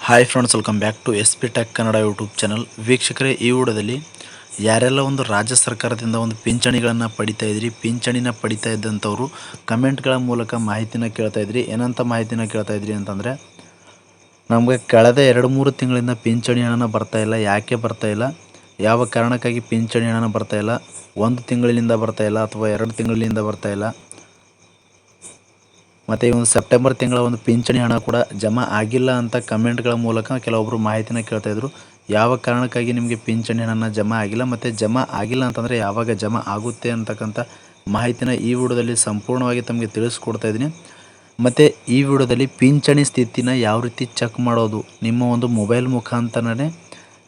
Hi friends, welcome back to S P tech Kannada YouTube channel. ವೀಕ್ಷಕರೇ, ಈ ವಿಡಿಯೋದಲ್ಲಿ ಯಾರೆಲ್ಲ ಒಂದು ರಾಜ್ಯ ಸರ್ಕಾರದಿಂದ ಒಂದು ಪಿಂಚಣಿಗಳನ್ನು ಪಡಿತಾ ಇದ್ರಿ, ಪಿಂಚಣಿನ ಪಡಿತಾ ಇದ್ದಂಥವ್ರು ಕಮೆಂಟ್ಗಳ ಮೂಲಕ ಮಾಹಿತಿನ ಕೇಳ್ತಾ ಇದ್ರಿ. ಏನಂತ ಮಾಹಿತಿನ ಕೇಳ್ತಾ ಇದ್ರಿ ಅಂತಂದರೆ, ನಮಗೆ ಕಳೆದ 2-3 ತಿಂಗಳಿಂದ ಪಿಂಚಣಿ ಹಣನ ಬರ್ತಾ ಇಲ್ಲ. ಯಾಕೆ ಬರ್ತಾ ಇಲ್ಲ, ಯಾವ ಕಾರಣಕ್ಕಾಗಿ ಪಿಂಚಣಿ ಹಣನ ಬರ್ತಾ ಇಲ್ಲ, 1 ತಿಂಗಳಿಂದ ಬರ್ತಾ ಇಲ್ಲ ಅಥವಾ 2 ತಿಂಗಳಿಂದ ಬರ್ತಾ ಇಲ್ಲ, ಮತ್ತು ಈ ಒಂದು ಸೆಪ್ಟೆಂಬರ್ ತಿಂಗಳ ಒಂದು ಪಿಂಚಣಿ ಹಣ ಕೂಡ ಜಮಾ ಆಗಿಲ್ಲ ಅಂತ ಕಮೆಂಟ್ಗಳ ಮೂಲಕ ಕೆಲವೊಬ್ಬರು ಮಾಹಿತಿನ ಕೇಳ್ತಾಯಿದ್ರು. ಯಾವ ಕಾರಣಕ್ಕಾಗಿ ನಿಮಗೆ ಪಿಂಚಣಿ ಹಣ ಜಮಾ ಆಗಿಲ್ಲ ಮತ್ತು ಜಮಾ ಆಗಿಲ್ಲ ಅಂತಂದರೆ ಯಾವಾಗ ಜಮಾ ಆಗುತ್ತೆ ಅಂತಕ್ಕಂಥ ಮಾಹಿತಿನ ಈ ವಿಡಿಯೋದಲ್ಲಿ ಸಂಪೂರ್ಣವಾಗಿ ತಮಗೆ ತಿಳಿಸ್ಕೊಡ್ತಾ ಇದ್ದೀನಿ. ಮತ್ತು ಈ ವಿಡಿಯೋದಲ್ಲಿ ಪಿಂಚಣಿ ಸ್ಥಿತಿನ ಯಾವ ರೀತಿ ಚೆಕ್ ಮಾಡೋದು, ನಿಮ್ಮ ಒಂದು ಮೊಬೈಲ್ ಮುಖಾಂತರನೇ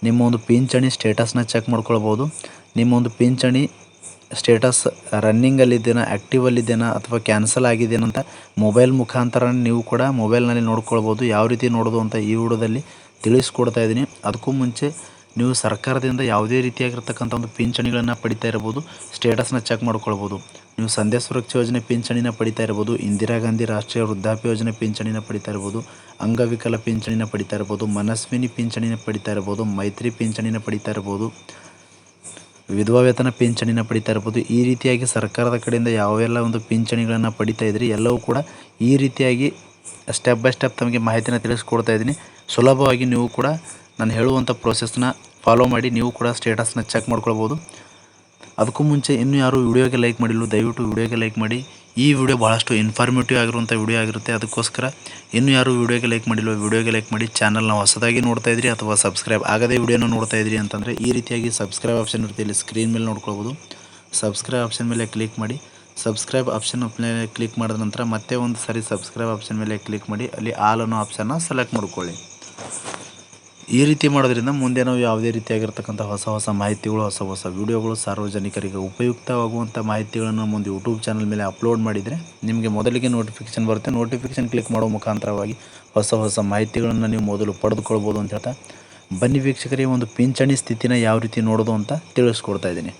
ನಿಮ್ಮ ಒಂದು ಪಿಂಚಣಿ ಸ್ಟೇಟಸ್ನ ಚೆಕ್ ಮಾಡ್ಕೊಳ್ಬೋದು. ನಿಮ್ಮ ಒಂದು ಪಿಂಚಣಿ ಸ್ಟೇಟಸ್ ರನ್ನಿಂಗಲ್ಲಿದ್ದೇನಾ, ಆ್ಯಕ್ಟಿವಲ್ಲಿದ್ದೇನಾ ಅಥವಾ ಕ್ಯಾನ್ಸಲ್ ಆಗಿದೆಯಾ ಅಂತ ಮೊಬೈಲ್ ಮುಖಾಂತರ ನೀವು ಕೂಡ ಮೊಬೈಲ್ನಲ್ಲಿ ನೋಡ್ಕೊಳ್ಬೋದು. ಯಾವ ರೀತಿ ನೋಡೋದು ಅಂತ ಈ ವಿಡಿಯೋದಲ್ಲಿ ತಿಳಿಸ್ಕೊಡ್ತಾ ಇದ್ದೀನಿ. ಅದಕ್ಕೂ ಮುಂಚೆ ನೀವು ಸರ್ಕಾರದಿಂದ ಯಾವುದೇ ರೀತಿಯಾಗಿರ್ತಕ್ಕಂಥ ಒಂದು ಪಿಂಚಣಿಗಳನ್ನು ಪಡಿತಾ ಇರ್ಬೋದು, ಸ್ಟೇಟಸ್ನ ಚೆಕ್ ಮಾಡ್ಕೊಳ್ಬೋದು. ನೀವು ಸಂಧ್ಯಾ ಸುರಕ್ಷಾ ಯೋಜನೆ ಪಿಂಚಣಿನ ಪಡಿತಾ ಇರ್ಬೋದು, ಇಂದಿರಾ ಗಾಂಧಿ ರಾಷ್ಟ್ರೀಯ ವೃದ್ಧಾಪ್ಯ ಯೋಜನೆ ಪಿಂಚಣಿನ ಪಡಿತಾ ಇರ್ಬೋದು, ಅಂಗವಿಕಲ ಪಿಂಚಣಿನ ಪಡಿತಾ ಇರ್ಬೋದು, ಮನಸ್ವಿನಿ ಪಿಂಚಣಿನ ಪಡಿತಾ ಇರ್ಬೋದು, ಮೈತ್ರಿ ಪಿಂಚಣಿನ ಪಡಿತಾ ಇರ್ಬೋದು, ವಿಧವಾ ವೇತನ ಪಿಂಚಣಿನ ಪಡಿತಾ ಇರ್ಬೋದು. ಈ ರೀತಿಯಾಗಿ ಸರ್ಕಾರದ ಕಡೆಯಿಂದ ಯಾವೆಲ್ಲ ಒಂದು ಪಿಂಚಣಿಗಳನ್ನು ಪಡಿತಾ ಇದ್ರಿ ಎಲ್ಲವೂ ಕೂಡ ಈ ರೀತಿಯಾಗಿ ಸ್ಟೆಪ್ ಬೈ ಸ್ಟೆಪ್ ತಮಗೆ ಮಾಹಿತಿನ ತಿಳಿಸ್ಕೊಡ್ತಾ ಇದ್ದೀನಿ. ಸುಲಭವಾಗಿ ನೀವು ಕೂಡ ನಾನು ಹೇಳುವಂಥ ಪ್ರೋಸೆಸ್ನ ಫಾಲೋ ಮಾಡಿ ನೀವು ಕೂಡ ಸ್ಟೇಟಸ್ನ ಚೆಕ್ ಮಾಡ್ಕೊಳ್ಬೋದು. ಅದಕ್ಕೂ ಮುಂಚೆ ಇನ್ನೂ ಯಾರು ವಿಡಿಯೋಗೆ ಲೈಕ್ ಮಾಡಿಲ್ಲ, ದಯವಿಟ್ಟು ವಿಡಿಯೋಗೆ ಲೈಕ್ ಮಾಡಿ. ಈ ವಿಡಿಯೋ ಭಾಳಷ್ಟು ಇನ್ಫಾರ್ಮೇಟಿವ್ ಆಗಿರುವಂಥ ವಿಡಿಯೋ ಆಗಿರುತ್ತೆ. ಅದಕ್ಕೋಸ್ಕರ ಇನ್ನೂ ಯಾರು ವಿಡಿಯೋಗೆ ಲೈಕ್ ಮಾಡಿಲ್ಲ, ವಿಡಿಯೋಗೆ ಲೈಕ್ ಮಾಡಿ. ಚಾನಲ್ನ ಹೊಸದಾಗಿ ನೋಡ್ತಾ ಇದ್ರಿ ಅಥವಾ ಸಬ್ಸ್ಕ್ರೈಬ್ ಆಗದೇ ವಿಡಿಯೋನ ನೋಡ್ತಾ ಇದ್ರಿ ಅಂತಂದರೆ ಈ ರೀತಿಯಾಗಿ ಸಬ್ಸ್ಕ್ರೈಬ್ ಆಪ್ಷನ್ ಇರುತ್ತೆ, ಇಲ್ಲಿ ಸ್ಕ್ರೀನ್ ಮೇಲೆ ನೋಡ್ಕೊಳ್ಬೋದು. ಸಬ್ಸ್ಕ್ರೈಬ್ ಆಪ್ಷನ್ ಮೇಲೆ ಕ್ಲಿಕ್ ಮಾಡಿ. ಸಬ್ಸ್ಕ್ರೈಬ್ ಆಪ್ಷನ್ ಮೇಲೆ ಕ್ಲಿಕ್ ಮಾಡಿದ ನಂತರ ಮತ್ತೆ ಒಂದು ಸಾರಿ ಸಬ್ಸ್ಕ್ರೈಬ್ ಆಪ್ಷನ್ ಮೇಲೆ ಕ್ಲಿಕ್ ಮಾಡಿ, ಅಲ್ಲಿ ಆಲ್ ಅನ್ನೋ ಆಪ್ಷನ್ನ ಸೆಲೆಕ್ಟ್ ಮಾಡ್ಕೊಳ್ಳಿ. ಈ ರೀತಿ ಮಾಡೋದ್ರಿಂದ ಮುಂದೆ ನಾವು ಯಾವುದೇ ರೀತಿಯಾಗಿರ್ತಕ್ಕಂಥ ಹೊಸ ಮಾಹಿತಿಗಳು, ಹೊಸ ವಿಡಿಯೋಗಳು, ಸಾರ್ವಜನಿಕರಿಗೆ ಉಪಯುಕ್ತವಾಗುವಂಥ ಮಾಹಿತಿಗಳನ್ನು ಮುಂದೆ ಯೂಟ್ಯೂಬ್ ಚಾನಲ್ ಮೇಲೆ ಅಪ್ಲೋಡ್ ಮಾಡಿದರೆ ನಿಮಗೆ ಮೊದಲಿಗೆ ನೋಟಿಫಿಕೇಷನ್ ಬರುತ್ತೆ. ನೋಟಿಫಿಕೇಷನ್ ಕ್ಲಿಕ್ ಮಾಡೋ ಮುಖಾಂತರವಾಗಿ ಹೊಸ ಮಾಹಿತಿಗಳನ್ನು ನೀವು ಮೊದಲು ಪಡೆದುಕೊಳ್ಬೋದು ಅಂತ ಹೇಳ್ತಾ, ಬನ್ನಿ ವೀಕ್ಷಕರಿಗೆ ಒಂದು ಪಿಂಚಣಿ ಸ್ಥಿತಿನ ಯಾವ ರೀತಿ ನೋಡೋದು ಅಂತ ತಿಳಿಸ್ಕೊಡ್ತಾ ಇದ್ದೀನಿ.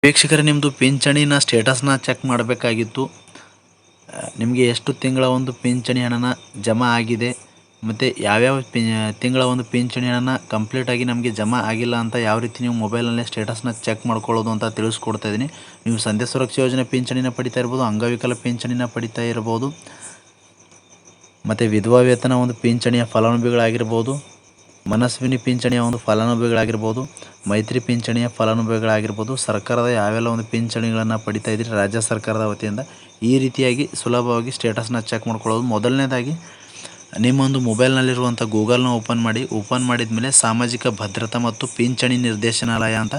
ವೀಕ್ಷಕರೇ, ನಿಮ್ಮದು ಪಿಂಚಣಿನ ಸ್ಟೇಟಸ್ನ ಚೆಕ್ ಮಾಡಬೇಕಾಗಿತ್ತು. ನಿಮಗೆ ಎಷ್ಟು ತಿಂಗಳ ಒಂದು ಪಿಂಚಣಿ ಹಣನ ಜಮಾ ಆಗಿದೆ ಮತ್ತು ಯಾವ್ಯಾವ ತಿಂಗಳ ಒಂದು ಪಿಂಚಣಿ ಹಣನ ಕಂಪ್ಲೀಟಾಗಿ ನಮಗೆ ಜಮಾ ಆಗಿಲ್ಲ ಅಂತ ಯಾವ ರೀತಿ ನೀವು ಮೊಬೈಲಲ್ಲೇ ಸ್ಟೇಟಸ್ನ ಚೆಕ್ ಮಾಡ್ಕೊಳ್ಳೋದು ಅಂತ ತಿಳಿಸ್ಕೊಡ್ತಾ ಇದ್ದೀನಿ. ನೀವು ಸಂಧ್ಯಾ ಸುರಕ್ಷಾ ಯೋಜನೆ ಪಿಂಚಣಿನ ಪಡಿತಾ ಇರ್ಬೋದು, ಅಂಗವಿಕಲ ಪಿಂಚಣಿನ ಪಡಿತಾ ಇರ್ಬೋದು, ಮತ್ತು ವಿಧವಾ ವೇತನ ಒಂದು ಪಿಂಚಣಿಯ ಫಲಾನುಭವಿಗಳಾಗಿರ್ಬೋದು, ಮನಸ್ವಿನಿ ಪಿಂಚಣಿಯ ಒಂದು ಫಲಾನುಭವಿಗಳಾಗಿರ್ಬೋದು, ಮೈತ್ರಿ ಪಿಂಚಣಿಯ ಫಲಾನುಭವಿಗಳಾಗಿರ್ಬೋದು, ಸರ್ಕಾರದ ಯಾವೆಲ್ಲ ಒಂದು ಪಿಂಚಣಿಗಳನ್ನು ಪಡಿತಾ ಇದ್ರಿ ರಾಜ್ಯ ಸರ್ಕಾರದ ವತಿಯಿಂದ ಈ ರೀತಿಯಾಗಿ ಸುಲಭವಾಗಿ ಸ್ಟೇಟಸ್ನ ಚೆಕ್ ಮಾಡ್ಕೊಳ್ಳೋದು. ಮೊದಲನೇದಾಗಿ ನಿಮ್ಮೊಂದು ಮೊಬೈಲ್ನಲ್ಲಿರುವಂಥ ಗೂಗಲ್ನ ಓಪನ್ ಮಾಡಿದ ಮೇಲೆ ಸಾಮಾಜಿಕ ಭದ್ರತಾ ಮತ್ತು ಪಿಂಚಣಿ ನಿರ್ದೇಶನಾಲಯ ಅಂತ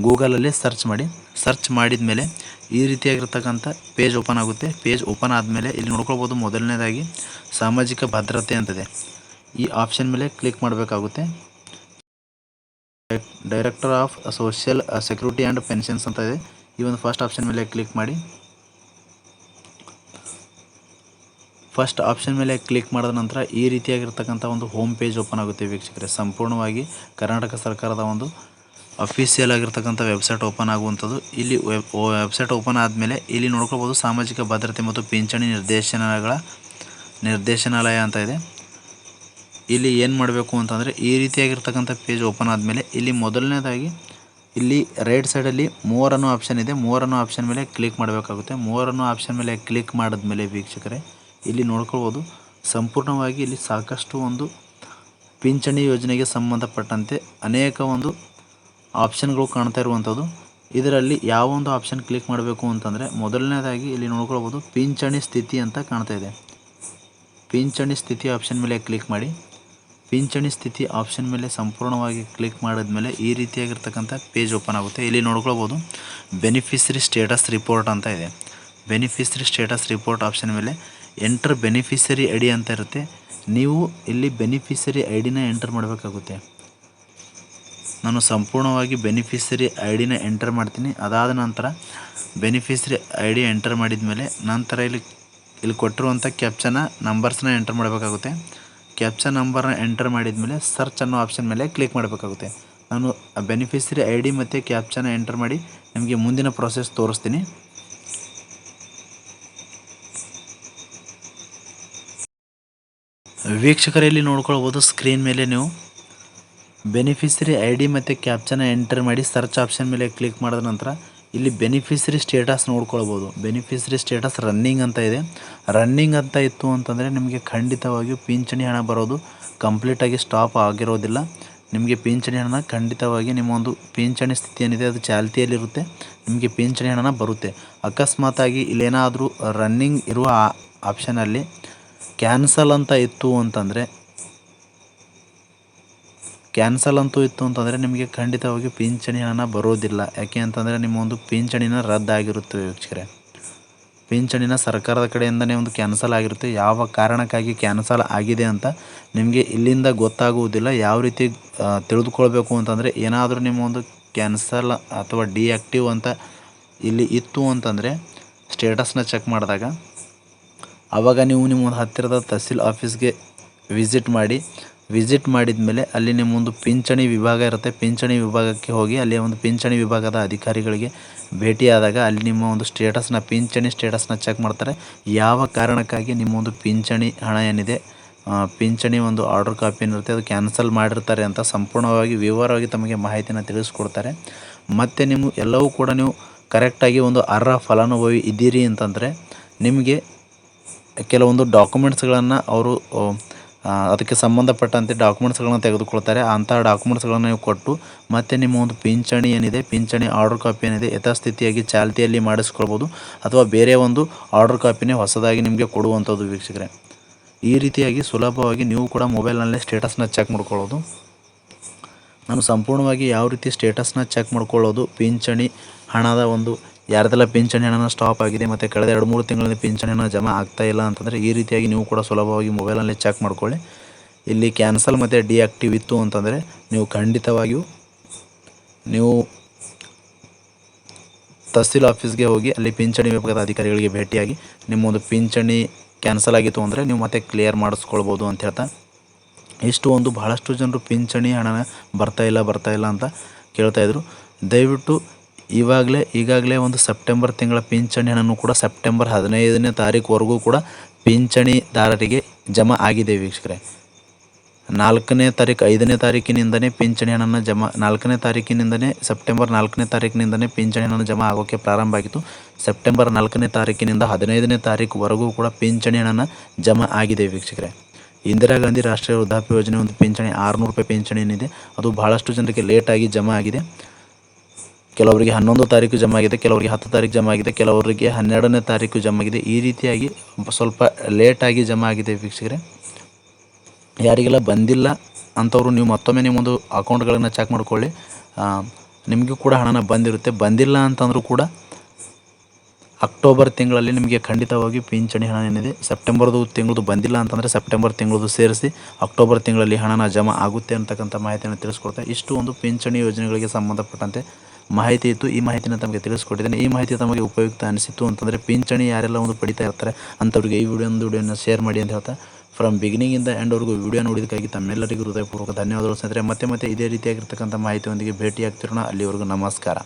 ಗೂಗಲಲ್ಲಿ ಸರ್ಚ್ ಮಾಡಿ. ಸರ್ಚ್ ಮಾಡಿದ ಮೇಲೆ ಈ ರೀತಿಯಾಗಿರ್ತಕ್ಕಂಥ ಪೇಜ್ ಓಪನ್ ಆಗುತ್ತೆ. ಪೇಜ್ ಓಪನ್ ಆದಮೇಲೆ ಇಲ್ಲಿ ನೋಡ್ಕೊಳ್ಬೋದು, ಮೊದಲನೇದಾಗಿ ಸಾಮಾಜಿಕ ಭದ್ರತೆ ಅಂತಿದೆ. ಈ ಆಪ್ಷನ್ ಮೇಲೆ ಕ್ಲಿಕ್ ಮಾಡಬೇಕಾಗುತ್ತೆ. Director of social security and pensions ಅಂತ ಇದೆ. ಈ ಒಂದು ಫಸ್ಟ್ ಆಪ್ಷನ್ ಮೇಲೆ ಕ್ಲಿಕ್ ಮಾಡಿ. ಫಸ್ಟ್ ಆಪ್ಷನ್ ಮೇಲೆ ಕ್ಲಿಕ್ ಮಾಡಿದ ನಂತರ ಈ ರೀತಿಯಾಗಿರ್ತಕ್ಕಂಥ ಒಂದು ಹೋಮ್ ಪೇಜ್ ಓಪನ್ ಆಗುತ್ತೆ ವೀಕ್ಷಕರೇ. ಸಂಪೂರ್ಣವಾಗಿ ಕರ್ನಾಟಕ ಸರ್ಕಾರದ ಒಂದು ಅಫಿಷಿಯಲ್ ಆಗಿರ್ತಕ್ಕಂಥ ವೆಬ್ಸೈಟ್ ಓಪನ್ ಆಗುವಂಥದ್ದು. ಇಲ್ಲಿ ವೆಬ್ಸೈಟ್ ಓಪನ್ ಆದಮೇಲೆ ಇಲ್ಲಿ ನೋಡ್ಕೊಳ್ಬೋದು, ಸಾಮಾಜಿಕ ಭದ್ರತೆ ಮತ್ತು ಪಿಂಚಣಿ ನಿರ್ದೇಶನಾಲಯ ಅಂತ ಇದೆ. ಇಲ್ಲಿ ಏನು ಮಾಡಬೇಕು ಅಂತಂದರೆ ಈ ರೀತಿಯಾಗಿರ್ತಕ್ಕಂಥ ಪೇಜ್ ಓಪನ್ ಆದಮೇಲೆ ಇಲ್ಲಿ ಮೊದಲನೇದಾಗಿ ಇಲ್ಲಿ ರೈಟ್ ಸೈಡಲ್ಲಿ ಮೋರ್ ಅನ್ನೋ ಆಪ್ಷನ್ ಇದೆ. ಮೋರ್ ಅನ್ನೋ ಆಪ್ಷನ್ ಮೇಲೆ ಕ್ಲಿಕ್ ಮಾಡಬೇಕಾಗುತ್ತೆ. ಮೋರ್ ಅನ್ನೋ ಆಪ್ಷನ್ ಮೇಲೆ ಕ್ಲಿಕ್ ಮಾಡಿದ್ಮೇಲೆ ವೀಕ್ಷಕರೇ ಇಲ್ಲಿ ನೋಡ್ಕೊಳ್ಬೋದು, ಸಂಪೂರ್ಣವಾಗಿ ಇಲ್ಲಿ ಸಾಕಷ್ಟು ಒಂದು ಪಿಂಚಣಿ ಯೋಜನೆಗೆ ಸಂಬಂಧಪಟ್ಟಂತೆ ಅನೇಕ ಒಂದು ಆಪ್ಷನ್ಗಳು ಕಾಣ್ತಾ ಇರುವಂಥದ್ದು. ಇದರಲ್ಲಿ ಯಾವ ಒಂದು ಆಪ್ಷನ್ ಕ್ಲಿಕ್ ಮಾಡಬೇಕು ಅಂತಂದರೆ ಮೊದಲನೇದಾಗಿ ಇಲ್ಲಿ ನೋಡ್ಕೊಳ್ಬೋದು, ಪಿಂಚಣಿ ಸ್ಥಿತಿ ಅಂತ ಕಾಣ್ತಾ ಇದೆ. ಪಿಂಚಣಿ ಸ್ಥಿತಿ ಆಪ್ಷನ್ ಮೇಲೆ ಕ್ಲಿಕ್ ಮಾಡಿ. ಪಿಂಚಣಿ ಸ್ಥಿತಿ ಆಪ್ಷನ್ ಮೇಲೆ ಸಂಪೂರ್ಣವಾಗಿ ಕ್ಲಿಕ್ ಮಾಡಿದ್ಮೇಲೆ ಈ ರೀತಿಯಾಗಿರ್ತಕ್ಕಂಥ ಪೇಜ್ ಓಪನ್ ಆಗುತ್ತೆ. ಇಲ್ಲಿ ನೋಡ್ಕೊಳ್ಬೋದು, ಬೆನಿಫಿಷರಿ ಸ್ಟೇಟಸ್ ರಿಪೋರ್ಟ್ ಅಂತ ಇದೆ. ಬೆನಿಫಿಷರಿ ಸ್ಟೇಟಸ್ ರಿಪೋರ್ಟ್ ಆಪ್ಷನ್ ಮೇಲೆ ಎಂಟರ್ ಬೆನಿಫಿಷರಿ ಐ ಡಿ ಅಂತ ಇರುತ್ತೆ. ನೀವು ಇಲ್ಲಿ ಬೆನಿಫಿಷರಿ ಐ ಡಿನ ಎಂಟರ್ ಮಾಡಬೇಕಾಗುತ್ತೆ. ನಾನು ಸಂಪೂರ್ಣವಾಗಿ ಬೆನಿಫಿಷರಿ ಐ ಡಿನ ಎಂಟರ್ ಮಾಡ್ತೀನಿ. ಅದಾದ ನಂತರ ಬೆನಿಫಿಷರಿ ಐ ಡಿ ಎಂಟರ್ ಮಾಡಿದ ಮೇಲೆ ನಂತರ ಇಲ್ಲಿ ಕೊಟ್ಟಿರುವಂಥ ಕ್ಯಾಪ್ಚನ ನಂಬರ್ಸ್ನ ಎಂಟರ್ ಮಾಡಬೇಕಾಗುತ್ತೆ. ಕ್ಯಾಪ್ಚಾ ನಂಬರ್ನ ಎಂಟರ್ ಮಾಡಿದ ಮೇಲೆ ಸರ್ಚ್ ಅನ್ನೋ ಆಪ್ಷನ್ ಮೇಲೆ ಕ್ಲಿಕ್ ಮಾಡಬೇಕಾಗುತ್ತೆ. ನಾನು ಬೆನಿಫಿಷರಿ ಐ ಡಿ ಮತ್ತು ಕ್ಯಾಪ್ಚಾನ ಎಂಟರ್ ಮಾಡಿ ನಿಮಗೆ ಮುಂದಿನ ಪ್ರೋಸೆಸ್ ತೋರಿಸ್ತೀನಿ. ವೀಕ್ಷಕರಲ್ಲಿ ನೋಡ್ಕೊಳ್ಬೋದು ಸ್ಕ್ರೀನ್ ಮೇಲೆ ನೀವು ಬೆನಿಫಿಷರಿ ಐ ಡಿ ಮತ್ತು ಕ್ಯಾಪ್ಚನ ಎಂಟರ್ ಮಾಡಿ ಸರ್ಚ್ ಆಪ್ಷನ್ ಮೇಲೆ ಕ್ಲಿಕ್ ಮಾಡಿದ ನಂತರ ಇಲ್ಲಿ ಬೆನಿಫಿಷರಿ ಸ್ಟೇಟಸ್ ನೋಡ್ಕೊಳ್ಬೋದು. ಬೆನಿಫಿಷರಿ ಸ್ಟೇಟಸ್ ರನ್ನಿಂಗ್ ಅಂತ ಇದೆ. ರನ್ನಿಂಗ್ ಅಂತ ಇತ್ತು ಅಂತಂದರೆ ನಿಮಗೆ ಖಂಡಿತವಾಗಿಯೂ ಪಿಂಚಣಿ ಹಣ ಬರೋದು ಕಂಪ್ಲೀಟಾಗಿ ಸ್ಟಾಪ್ ಆಗಿರೋದಿಲ್ಲ. ನಿಮಗೆ ಪಿಂಚಣಿ ಹಣ ಖಂಡಿತವಾಗಿ ನಿಮ್ಮ ಒಂದು ಪಿಂಚಣಿ ಸ್ಥಿತಿ ಏನಿದೆ ಅದು ಚಾಲ್ತಿಯಲ್ಲಿರುತ್ತೆ. ನಿಮಗೆ ಪಿಂಚಣಿ ಹಣ ಬರುತ್ತೆ. ಅಕಸ್ಮಾತಾಗಿ ಇಲ್ಲೇನಾದರೂ ರನ್ನಿಂಗ್ ಇರುವ ಆಪ್ಷನಲ್ಲಿ ಕ್ಯಾನ್ಸಲ್ ಅಂತ ಇತ್ತು ಅಂತಂದರೆ ನಿಮಗೆ ಖಂಡಿತವಾಗಿ ಪಿಂಚಣಿ ಹಣ ಬರೋದಿಲ್ಲ. ಯಾಕೆ ಅಂತಂದರೆ ನಿಮ್ಮ ಒಂದು ಪಿಂಚಣಿನ ರದ್ದಾಗಿರುತ್ತೆ ವೀಕ್ಷಕರೇ. ಪಿಂಚಣಿನ ಸರ್ಕಾರದ ಕಡೆಯಿಂದನೇ ಒಂದು ಕ್ಯಾನ್ಸಲ್ ಆಗಿರುತ್ತೆ. ಯಾವ ಕಾರಣಕ್ಕಾಗಿ ಕ್ಯಾನ್ಸಲ್ ಆಗಿದೆ ಅಂತ ನಿಮಗೆ ಇಲ್ಲಿಂದ ಗೊತ್ತಾಗುವುದಿಲ್ಲ. ಯಾವ ರೀತಿ ತಿಳಿದುಕೊಳ್ಬೇಕು ಅಂತಂದರೆ ಏನಾದರೂ ನಿಮ್ಮ ಒಂದು ಕ್ಯಾನ್ಸಲ್ ಅಥವಾ ಡಿಆಕ್ಟಿವ್ ಅಂತ ಇಲ್ಲಿ ಇತ್ತು ಅಂತಂದರೆ ಸ್ಟೇಟಸ್ನ ಚೆಕ್ ಮಾಡಿದಾಗ ಆವಾಗ ನೀವು ನಿಮ್ಮ ಒಂದು ಹತ್ತಿರದ ತಹಸೀಲ್ ಆಫೀಸ್ಗೆ ವಿಸಿಟ್ ಮಾಡಿದ ಮೇಲೆ ಅಲ್ಲಿ ನಿಮ್ಮ ಒಂದು ಪಿಂಚಣಿ ವಿಭಾಗ ಇರುತ್ತೆ. ಪಿಂಚಣಿ ವಿಭಾಗಕ್ಕೆ ಹೋಗಿ ಅಲ್ಲಿ ಒಂದು ಪಿಂಚಣಿ ವಿಭಾಗದ ಅಧಿಕಾರಿಗಳಿಗೆ ಭೇಟಿಯಾದಾಗ ಅಲ್ಲಿ ನಿಮ್ಮ ಒಂದು ಪಿಂಚಣಿ ಸ್ಟೇಟಸ್ನ ಚೆಕ್ ಮಾಡ್ತಾರೆ. ಯಾವ ಕಾರಣಕ್ಕಾಗಿ ನಿಮ್ಮ ಒಂದು ಪಿಂಚಣಿ ಹಣ ಏನಿದೆ ಪಿಂಚಣಿ ಒಂದು ಆರ್ಡರ್ ಕಾಪಿ ಏನಿರುತ್ತೆ ಅದು ಕ್ಯಾನ್ಸಲ್ ಮಾಡಿರ್ತಾರೆ ಅಂತ ಸಂಪೂರ್ಣವಾಗಿ ವಿವರವಾಗಿ ತಮಗೆ ಮಾಹಿತಿನ ತಿಳಿಸ್ಕೊಡ್ತಾರೆ. ಮತ್ತು ನೀವು ಎಲ್ಲವೂ ಕೂಡ ನೀವು ಕರೆಕ್ಟಾಗಿ ಒಂದು ಅರ್ಹ ಫಲಾನುಭವಿ ಇದ್ದೀರಿ ಅಂತಂದರೆ ನಿಮಗೆ ಕೆಲವೊಂದು ಡಾಕ್ಯುಮೆಂಟ್ಸ್ಗಳನ್ನು ಅವರು ಅದಕ್ಕೆ ಸಂಬಂಧಪಟ್ಟಂತೆ ಡಾಕ್ಯುಮೆಂಟ್ಸ್ಗಳನ್ನು ತೆಗೆದುಕೊಳ್ತಾರೆ. ಅಂಥ ಡಾಕ್ಯುಮೆಂಟ್ಸ್ಗಳನ್ನು ನೀವು ಕೊಟ್ಟು ಮತ್ತು ನಿಮ್ಮ ಒಂದು ಪಿಂಚಣಿ ಏನಿದೆ ಪಿಂಚಣಿ ಆರ್ಡರ್ ಕಾಪಿ ಏನಿದೆ ಯಥಾಸ್ಥಿತಿಯಾಗಿ ಚಾಲ್ತಿಯಲ್ಲಿ ಮಾಡಿಸ್ಕೊಳ್ಬೋದು ಅಥವಾ ಬೇರೆ ಒಂದು ಆರ್ಡರ್ ಕಾಪಿನೇ ಹೊಸದಾಗಿ ನಿಮಗೆ ಕೊಡುವಂಥದ್ದು ವೀಕ್ಷಕರೇ. ಈ ರೀತಿಯಾಗಿ ಸುಲಭವಾಗಿ ನೀವು ಕೂಡ ಮೊಬೈಲ್ನಲ್ಲೇ ಸ್ಟೇಟಸ್ನ ಚೆಕ್ ಮಾಡ್ಕೊಳ್ಳೋದು. ನಾನು ಸಂಪೂರ್ಣವಾಗಿ ಯಾವ ರೀತಿ ಸ್ಟೇಟಸ್ನ ಚೆಕ್ ಮಾಡ್ಕೊಳ್ಳೋದು, ಪಿಂಚಣಿ ಹಣದ ಒಂದು ಯಾರ್ದೆಲ್ಲ ಪಿಂಚಣಿ ಹಣನ ಸ್ಟಾಪ್ ಆಗಿದೆ ಮತ್ತು ಕಳೆದ 2-3 ತಿಂಗಳಿಂದ ಪಿಂಚಣಿ ಹಣ ಜಮಾ ಆಗ್ತಾ ಇಲ್ಲ ಅಂತಂದರೆ ಈ ರೀತಿಯಾಗಿ ನೀವು ಕೂಡ ಸುಲಭವಾಗಿ ಮೊಬೈಲಲ್ಲಿ ಚೆಕ್ ಮಾಡ್ಕೊಳ್ಳಿ. ಇಲ್ಲಿ ಕ್ಯಾನ್ಸಲ್ ಮತ್ತು ಡಿಆಕ್ಟಿವ್ ಇತ್ತು ಅಂತಂದರೆ ನೀವು ಖಂಡಿತವಾಗಿಯೂ ನೀವು ತಹಸೀಲ್ ಆಫೀಸ್ಗೆ ಹೋಗಿ ಅಲ್ಲಿ ಪಿಂಚಣಿ ವಿಭಾಗದ ಅಧಿಕಾರಿಗಳಿಗೆ ಭೇಟಿಯಾಗಿ ನಿಮ್ಮೊಂದು ಪಿಂಚಣಿ ಕ್ಯಾನ್ಸಲ್ ಆಗಿತ್ತು ಅಂದರೆ ನೀವು ಮತ್ತೆ ಕ್ಲಿಯರ್ ಮಾಡಿಸ್ಕೊಳ್ಬೋದು ಅಂತ ಹೇಳ್ತಾ ಇಷ್ಟು ಒಂದು ಬಹಳಷ್ಟು ಜನರು ಪಿಂಚಣಿ ಹಣ ಬರ್ತಾ ಇಲ್ಲ ಅಂತ ಕೇಳ್ತಾಯಿದ್ರು. ದಯವಿಟ್ಟು ಈಗಾಗಲೇ ಒಂದು ಸೆಪ್ಟೆಂಬರ್ ತಿಂಗಳ ಪಿಂಚಣಿ ಹಣನೂ ಕೂಡ ಸೆಪ್ಟೆಂಬರ್ 15ನೇ ತಾರೀಕುವರೆಗೂ ಕೂಡ ಪಿಂಚಣಿದಾರರಿಗೆ ಜಮಾ ಆಗಿದೆ ವೀಕ್ಷಕರೇ. 5ನೇ ತಾರೀಕಿನಿಂದನೇ ಪಿಂಚಣಿ ಹಣನ ಸೆಪ್ಟೆಂಬರ್ 4ನೇ ತಾರೀಕಿನಿಂದನೇ ಪಿಂಚಣಿ ಹಣ ಜಮಾ ಆಗೋಕ್ಕೆ ಪ್ರಾರಂಭ ಆಗಿತ್ತು. ಸೆಪ್ಟೆಂಬರ್ 4ನೇ ತಾರೀಕಿನಿಂದ 15ನೇ ತಾರೀಕುವರೆಗೂ ಕೂಡ ಪಿಂಚಣಿ ಹಣನ ಜಮಾ ಆಗಿದೆ ವೀಕ್ಷಕರೇ. ಇಂದಿರಾ ಗಾಂಧಿ ರಾಷ್ಟ್ರೀಯ ವೃದ್ಧಾಪ್ಯ ಯೋಜನೆ ಒಂದು ಪಿಂಚಣಿ 600 ರೂಪಾಯಿ ಪಿಂಚಣಿ ಏನಿದೆ ಅದು ಬಹಳಷ್ಟು ಜನರಿಗೆ ಲೇಟಾಗಿ ಜಮಾ ಆಗಿದೆ. ಕೆಲವರಿಗೆ 11 ತಾರೀಕು ಜಮಾ ಆಗಿದೆ, ಕೆಲವರಿಗೆ 10 ತಾರೀಕು ಜಮಾ ಆಗಿದೆ, ಕೆಲವರಿಗೆ 12ನೇ ತಾರೀಕು ಜಮಾ ಆಗಿದೆ. ಈ ರೀತಿಯಾಗಿ ಸ್ವಲ್ಪ ಲೇಟಾಗಿ ಜಮಾ ಆಗಿದೆ ವೀಕ್ಷಕರೇ. ಯಾರಿಗೆಲ್ಲ ಬಂದಿಲ್ಲ ಅಂಥವ್ರು ನೀವು ಮತ್ತೊಮ್ಮೆ ನಿಮ್ಮೊಂದು ಅಕೌಂಟ್ಗಳನ್ನು ಚೆಕ್ ಮಾಡ್ಕೊಳ್ಳಿ. ನಿಮಗೂ ಕೂಡ ಹಣನ ಬಂದಿರುತ್ತೆ. ಬಂದಿಲ್ಲ ಅಂತಂದರೂ ಕೂಡ ಅಕ್ಟೋಬರ್ ತಿಂಗಳಲ್ಲಿ ನಿಮಗೆ ಖಂಡಿತವಾಗಿ ಪಿಂಚಣಿ ಹಣ ಏನಿದೆ ಸೆಪ್ಟೆಂಬರ್ದು ತಿಂಗಳದು ಬಂದಿಲ್ಲ ಅಂತಂದರೆ ಸೆಪ್ಟೆಂಬರ್ ತಿಂಗಳದು ಸೇರಿಸಿ ಅಕ್ಟೋಬರ್ ತಿಂಗಳಲ್ಲಿ ಹಣನ ಜಮಾ ಆಗುತ್ತೆ ಅಂತಕ್ಕಂಥ ಮಾಹಿತಿಯನ್ನು ತಿಳಿಸ್ಕೊಡ್ತಾರೆ. ಇಷ್ಟು ಒಂದು ಪಿಂಚಣಿ ಯೋಜನೆಗಳಿಗೆ ಸಂಬಂಧಪಟ್ಟಂತೆ ಮಾಹಿತಿ ಇತ್ತು. ಈ ಮಾಹಿತಿನ ತಮಗೆ ತಿಳಿಸ್ಕೊಟ್ಟಿದ್ದೇನೆ. ಈ ಮಾಹಿತಿ ತಮಗೆ ಉಪಯುಕ್ತ ಅನಿಸಿತ್ತು ಅಂತಂದರೆ ಪಿಂಚಣಿ ಯಾರೆಲ್ಲ ಒಂದು ಪಡಿತಾ ಇರ್ತಾರೆ ಅಂಥವ್ರಿಗೆ ಈ ವಿಡಿಯೋನ ಶೇರ್ ಮಾಡಿ ಅಂತ ಹೇಳ್ತಾ ಫ್ರಮ್ ಬಿಗಿನಿಂಗಿಂದ ಎಂಡ್ವರೆಗೂ ವಿಡಿಯೋ ನೋಡಿದ್ದಕ್ಕಾಗಿ ತಮ್ಮೆಲ್ಲರಿಗೂ ಹೃದಯಪೂರ್ವಕ ಧನ್ಯವಾದಗಳು ಸ್ನೇಹಿತರೆ. ಮತ್ತೆ ಇದೇ ರೀತಿಯಾಗಿರ್ತಕ್ಕಂಥ ಮಾಹಿತಿಯೊಂದಿಗೆ ಭೇಟಿಯಾಗ್ತಿರೋಣ. ಅಲ್ಲಿವರೆಗೂ ನಮಸ್ಕಾರ.